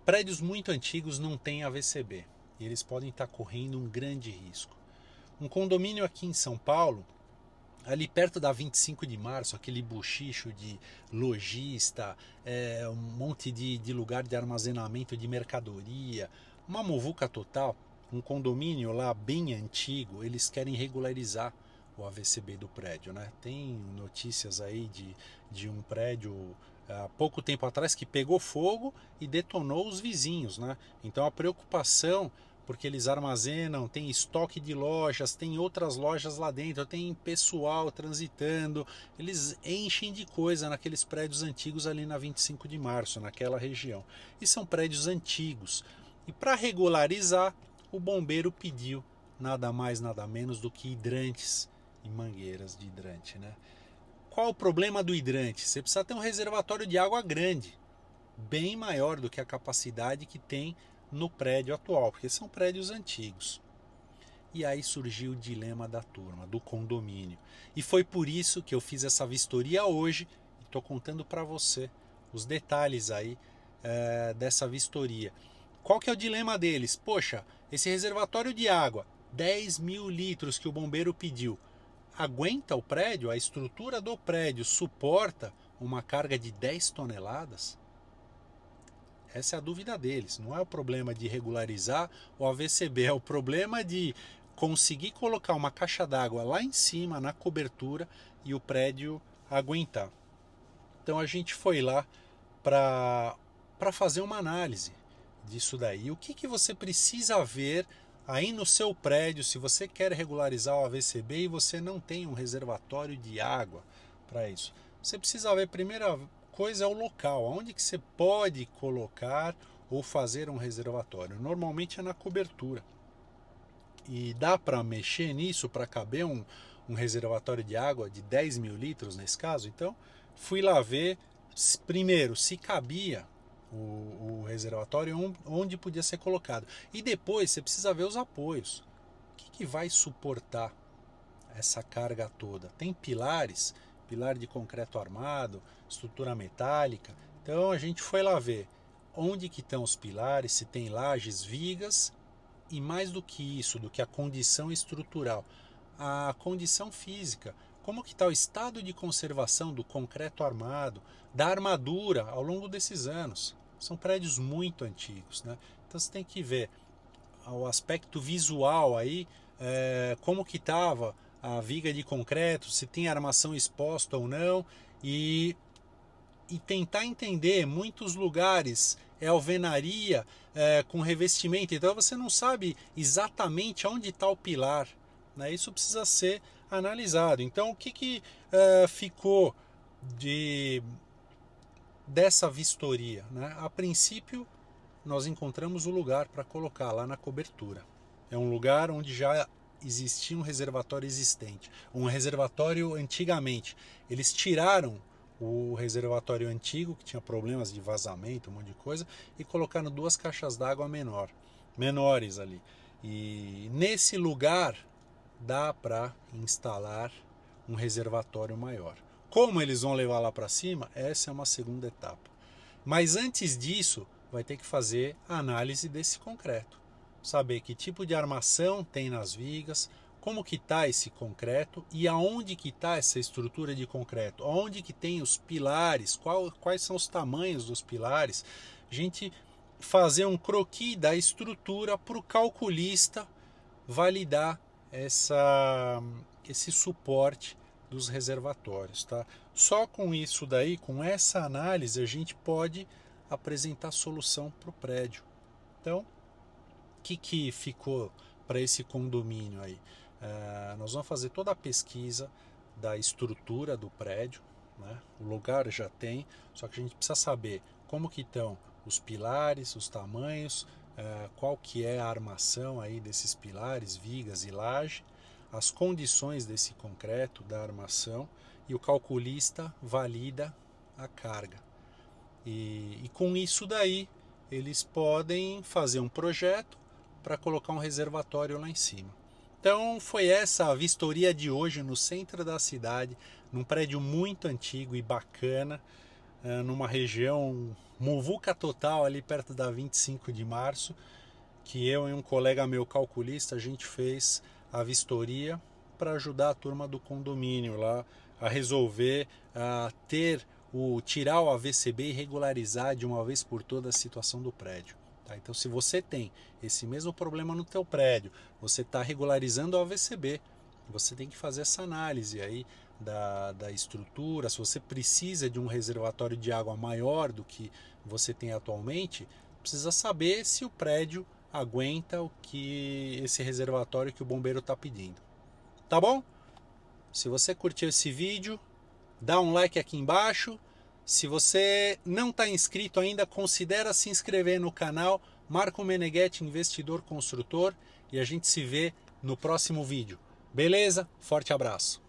Prédios muito antigos não têm AVCB e eles podem estar correndo um grande risco. Um condomínio aqui em São Paulo, ali perto da 25 de março, aquele buchicho de lojista, um monte de lugar de armazenamento de mercadoria, uma muvuca total, um condomínio lá bem antigo, eles querem regularizar o AVCB do prédio, né? Tem notícias aí de um prédio há pouco tempo atrás que pegou fogo e detonou os vizinhos, né? Então a preocupação, porque eles armazenam, tem estoque de lojas, tem outras lojas lá dentro, tem pessoal transitando, eles enchem de coisa naqueles prédios antigos ali na 25 de março, naquela região. E são prédios antigos. E para regularizar, o bombeiro pediu nada mais, nada menos do que hidrantes e mangueiras de hidrante, né? Qual o problema do hidrante? Você precisa ter um reservatório de água grande, bem maior do que a capacidade que tem no prédio atual, porque são prédios antigos. E aí surgiu o dilema da turma, do condomínio. E foi por isso que eu fiz essa vistoria hoje e estou contando para você os detalhes aí dessa vistoria. Qual que é o dilema deles? Poxa, esse reservatório de água, 10 mil litros que o bombeiro pediu, aguenta o prédio? A estrutura do prédio suporta uma carga de 10 toneladas? Essa é a dúvida deles. Não é o problema de regularizar o AVCB, é o problema de conseguir colocar uma caixa d'água lá em cima, na cobertura, e o prédio aguentar. Então a gente foi lá para fazer uma análise disso daí. O que você precisa ver aí no seu prédio se você quer regularizar o AVCB e você não tem um reservatório de água para isso? Você precisa ver, a primeira coisa é o local, onde que você pode colocar ou fazer um reservatório. Normalmente é na cobertura. E dá para mexer nisso para caber um reservatório de água de 10 mil litros nesse caso? Então fui lá ver primeiro se cabia o reservatório onde podia ser colocado. E depois você precisa ver os apoios. O que vai suportar essa carga toda? Tem pilares, pilar de concreto armado, estrutura metálica. Então a gente foi lá ver onde que estão os pilares, se tem lajes, vigas e mais do que isso, do que a condição estrutural, a condição física. Como que está o estado de conservação do concreto armado, da armadura ao longo desses anos? São prédios muito antigos, né? Então você tem que ver o aspecto visual aí, como que estava a viga de concreto, se tem armação exposta ou não, e tentar entender. Muitos lugares é alvenaria com revestimento, então você não sabe exatamente onde está o pilar, né? Isso precisa ser analisado. Então o que ficou dessa vistoria, né? A princípio nós encontramos o lugar para colocar lá na cobertura. É um lugar onde já existia um reservatório existente, um reservatório antigamente. Eles tiraram o reservatório antigo, que tinha problemas de vazamento, um monte de coisa, e colocaram duas caixas d'água menores ali. E nesse lugar dá para instalar um reservatório maior. Como eles vão levar lá para cima, essa é uma segunda etapa. Mas antes disso, vai ter que fazer a análise desse concreto. Saber que tipo de armação tem nas vigas, como que está esse concreto e aonde que está essa estrutura de concreto, onde que tem os pilares, quais são os tamanhos dos pilares. A gente fazer um croquis da estrutura para o calculista validar esse suporte dos reservatórios, tá? Só com isso daí, com essa análise, a gente pode apresentar solução para o prédio. Então, o que ficou para esse condomínio aí? Nós vamos fazer toda a pesquisa da estrutura do prédio, né? O lugar já tem, só que a gente precisa saber como que estão os pilares, os tamanhos, qual que é a armação aí desses pilares, vigas e laje, as condições desse concreto, da armação, e o calculista valida a carga. E com isso daí, eles podem fazer um projeto para colocar um reservatório lá em cima. Então foi essa a vistoria de hoje no centro da cidade, num prédio muito antigo e bacana. numa região muvuca total ali perto da 25 de março, que eu e um colega meu calculista, a gente fez a vistoria para ajudar a turma do condomínio lá a resolver, a tirar o AVCB e regularizar de uma vez por todas a situação do prédio. Tá? Então, se você tem esse mesmo problema no teu prédio, você está regularizando o AVCB, você tem que fazer essa análise aí da estrutura. Se você precisa de um reservatório de água maior do que você tem atualmente, precisa saber se o prédio aguenta o que esse reservatório que o bombeiro está pedindo. Tá bom? Se você curtiu esse vídeo, dá um like aqui embaixo. Se você não está inscrito ainda, considera se inscrever no canal Marco Meneghetti, Investidor Construtor, e a gente se vê no próximo vídeo. Beleza? Forte abraço!